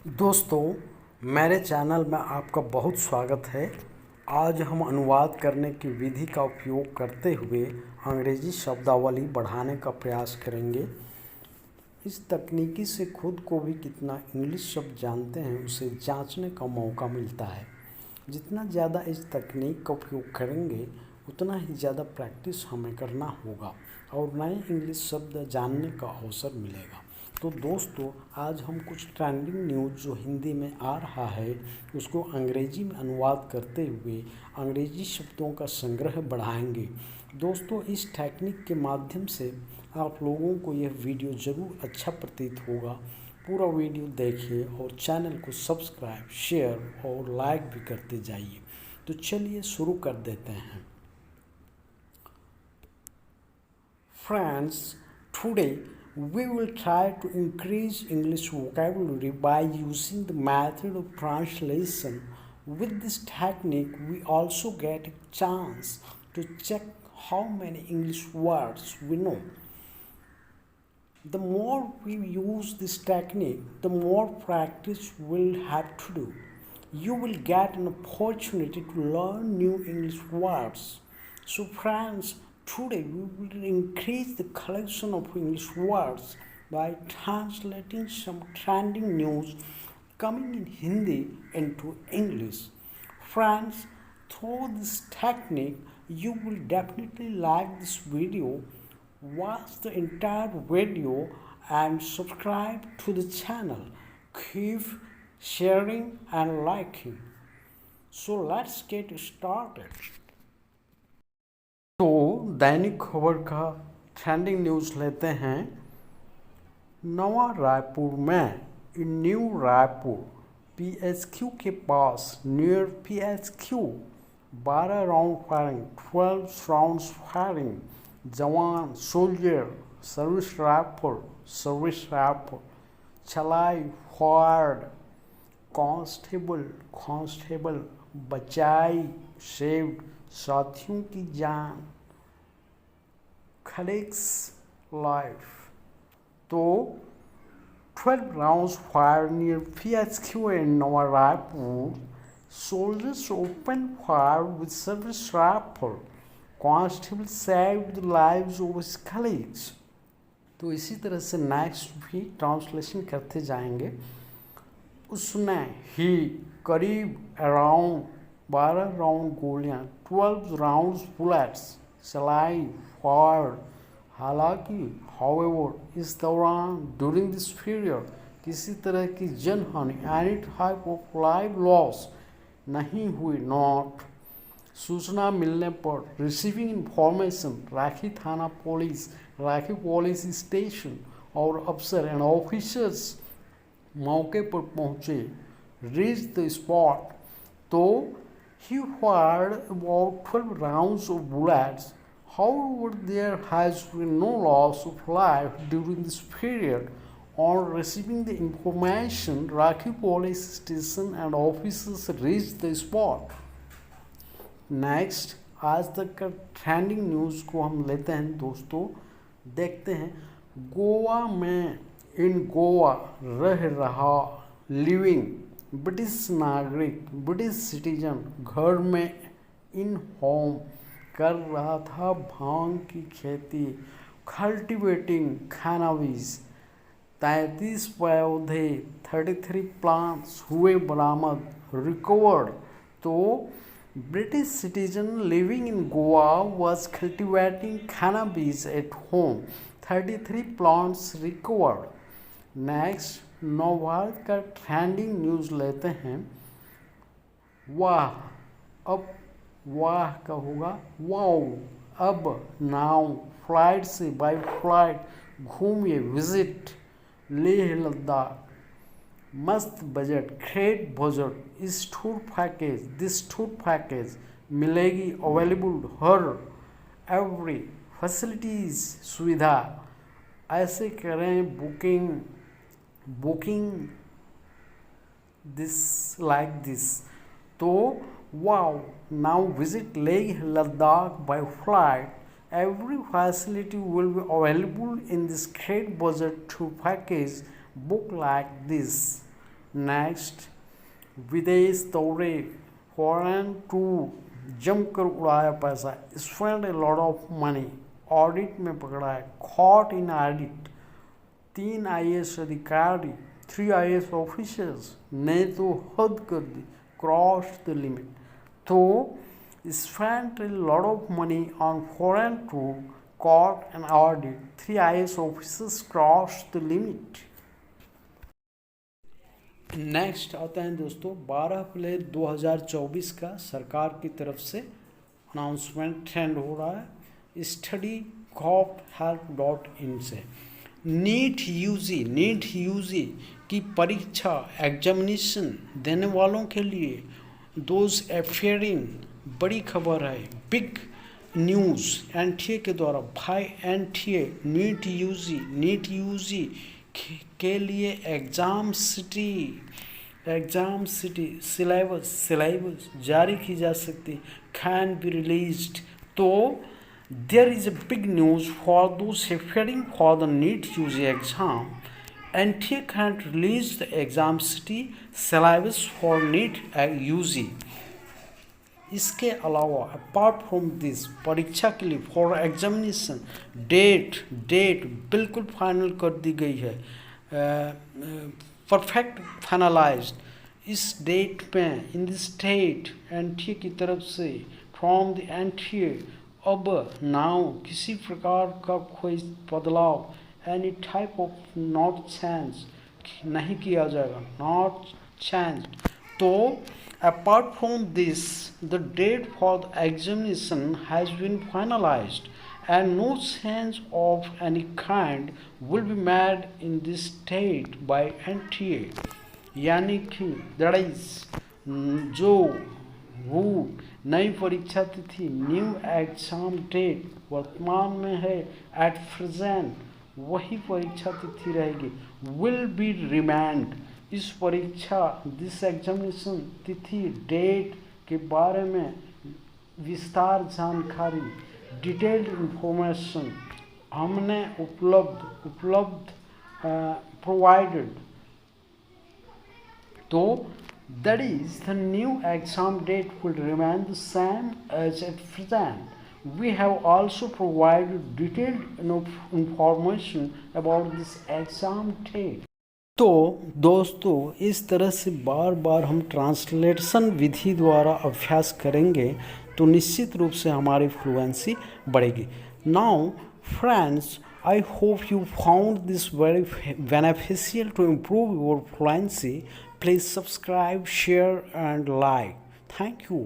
दोस्तों, मेरे चैनल में आपका बहुत स्वागत है। आज हम अनुवाद करने की विधि का उपयोग करते हुए अंग्रेजी शब्दावली बढ़ाने का प्रयास करेंगे। इस तकनीकी से खुद को भी कितना इंग्लिश शब्द जानते हैं उसे जांचने का मौका मिलता है। जितना ज़्यादा इस तकनीक का उपयोग करेंगे उतना ही ज़्यादा प्रैक्टिस हमें करना होगा और नए इंग्लिश शब्द जानने का अवसर मिलेगा। तो दोस्तों, आज हम कुछ ट्रेंडिंग न्यूज़ जो हिंदी में आ रहा है उसको अंग्रेजी में अनुवाद करते हुए अंग्रेजी शब्दों का संग्रह बढ़ाएंगे। दोस्तों, इस टेक्निक के माध्यम से आप लोगों को यह वीडियो ज़रूर अच्छा प्रतीत होगा। पूरा वीडियो देखिए और चैनल को सब्सक्राइब, शेयर और लाइक भी करते जाइए। तो चलिए शुरू कर देते हैं। Friends, today we will try to increase English vocabulary by using the method of translation. With this technique, we also get a chance to check how many English words we know. The more we use this technique, the more practice we'll have to do. You will get an opportunity to learn new English words. So friends, today we will increase the collection of English words by translating some trending news coming in Hindi into English. Friends, through this technique, you will definitely like this video. Watch the entire video and subscribe to the channel. Keep sharing and liking. So let's get started. तो दैनिक खबर का trending news लेते हैं। नवा रायपुर में इन new Raipur PHQ के पास near PHQ 12 round firing, 12 rounds firing, जवान सोल्जर सर्विस राइफल चलाई फायर्ड, कांस्टेबल बचाई सेव्ड साथियों की जान, खलेक्स लाइफ। तो 12 rounds fire near PHQ in Nava Raipur. Soldiers opened fire with service rifle. Constable saved the lives of his colleagues. तो इसी तरह से नेक्स्ट भी ट्रांसलेशन करते जाएंगे। उसने ही करीब अराउंड 12 राउंड गोलियां 12 राउंड्स बुलेट्स चलाई फायर। हालांकि हाउएवर इस दौरान ड्यूरिंग दिस पीरियड किसी तरह की जनहानि any type of life loss नहीं हुई। नॉट सूचना मिलने पर रिसीविंग इंफॉर्मेशन राखी थाना पुलिस, राखी पुलिस स्टेशन और अफसर एंड ऑफिसर्स मौके पर पहुंचे। Reach the spot. तो he fired about 12 rounds of bullets. However, there has been no loss of life during this period. On receiving the information, Rakhi police station and officers reached the spot. Next, आज तक का trending news को हम लेते हैं दोस्तों। देखते हैं। गोवा में इन गोवा रह रहा लिविंग ब्रिटिश नागरिक, ब्रिटिश सिटीजन घर में इन होम कर रहा था भांग की खेती, कल्टिवेटिंग कैनाबिस। 33 पौधे 33 प्लांट्स हुए बरामद, रिकवर्ड। तो British citizen living in Goa was cultivating cannabis at home. 33 plants recovered. Next, Navbharat का ट्रेंडिंग न्यूज़ लेते हैं। वाह, अब वाह का होगा वाओ। अब नाउ फ्लाइट से बाय फ्लाइट घूमिए, विजिट लेह लद्दाख। मस्त बजट, ग्रेट बजट। इस tour package, this tour package मिलेगी अवेलेबल हर एवरी फैसिलिटीज, सुविधा। ऐसे करें बुकिंग दिस लाइक दिस। तो wow, now visit Leh Ladakh by flight. Every facility will be available in this great budget tour package. Book like this. Next, विदेश दौरे, foreign tour, जमकर उड़ाया पैसा, spend a lot of money, audit में पकड़ा है, caught in audit, 3 IAS अधिकारी, 3 IAS officers ने तो हद कर दी, क्रॉस द लिमिट। तो spent a lot of money on foreign tour, caught an audit, 3 IAS officers crossed the limit। Next आता है दोस्तों 12 अप्रैल 2024 का सरकार की तरफ से अनाउंसमेंट ट्रेंड हो रहा है स्टडी कॉप help.in से। नीट यूजी की परीक्षा एग्जामिनेशन देने वालों के लिए दोज एफेयरिंग, बड़ी खबर है, बिग न्यूज़ एनटीए के द्वारा भाई एनटीए नीट यूजी के लिए एग्ज़ाम सिटी सिलेबस जारी की जा सकती, कैन बी रिलीज्ड। तो there is a big news for those preparing for the NEET UG exam. NTA can release the exam city syllabus for NEET UG. इसके अलावा apart from this, परीक्षा के लिए फॉर एग्जामिनेशन डेट बिल्कुल final कर दी गई है, परफेक्ट फाइनलाइज्ड। इस डेट में इन दिस डेट एनटीए की तरफ से फ्रॉम द एनटीए अब नाउ किसी प्रकार का कोई बदलाव, any type of not change नहीं किया जाएगा, नॉट चेंज। तो apart from this, the date for the examination has been finalized and no change of any kind will be made in this date by NTA। यानी कि that is जो वो नई परीक्षा तिथि न्यू एग्जाम डेट वर्तमान में है एट प्रेजेंट वही परीक्षा तिथि रहेगी, will be remained। इस परीक्षा दिस एग्जामिनेशन तिथि डेट के बारे में विस्तार जानकारी, डिटेल्ड इंफॉर्मेशन हमने उपलब्ध प्रोवाइडेड। तो that is the new exam date will remain the same as at present. We have also provided detailed information about this exam date. तो दोस्तों इस तरह से बार बार हम ट्रांसलेशन विधि द्वारा अभ्यास करेंगे तो निश्चित रूप से हमारी फ्लुएंसी बढ़ेगी। Now friends, I hope you found this very beneficial to improve your fluency. Please subscribe, share and like. Thank you.